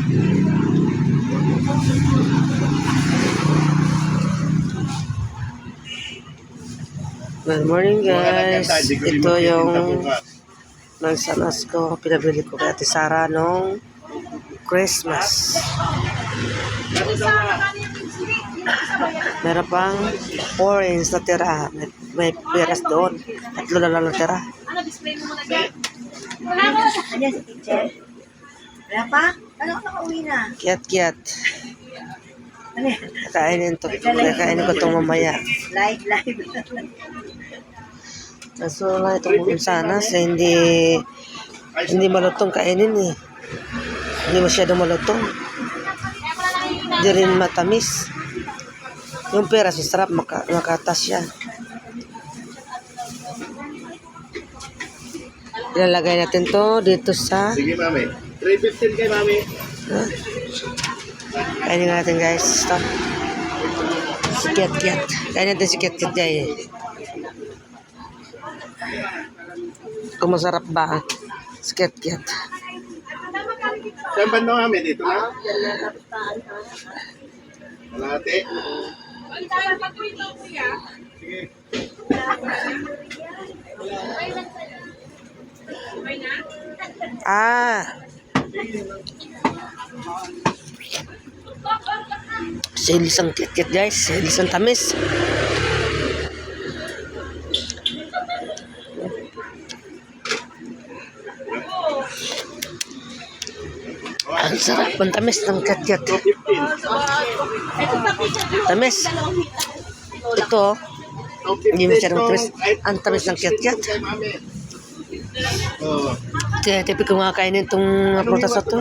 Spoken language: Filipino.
Good morning guys. Ito yung nagsanas ko, pinabili ko kay Ate Sara nung Christmas. Meron pang orange na tira. May peras doon. Tatlo na lang natira. Ano, display mo muna dyan? Ayan si teacher. Wala pa? Ano ako nakauwi na? Kiat. Ano yan? Kakainin ko itong mamaya. Live. Kaso nga itong sanas, hindi malutong kainin eh. Hindi masyadong malutong. Hindi rin matamis. Yung peras, sarap, makatas siya. Ilalagay natin to dito sa... Sige, mami. 315 kay mami. Kainin natin guys. Stop. Si Kiat. Kainin natin si Kiat guys. Kung masarap ba si Kiat. Saan ba na mami? Dito na? Malate. Sige. Silis ang Kiat guys. Silis ang tamis. Ang sarap ang tamis ng Kiat. Tamis. Ito, hindi masyadong tamis. Ang tamis ng Kiat. Oh. Kaya tipi ko nga kainin itong prutas na ito.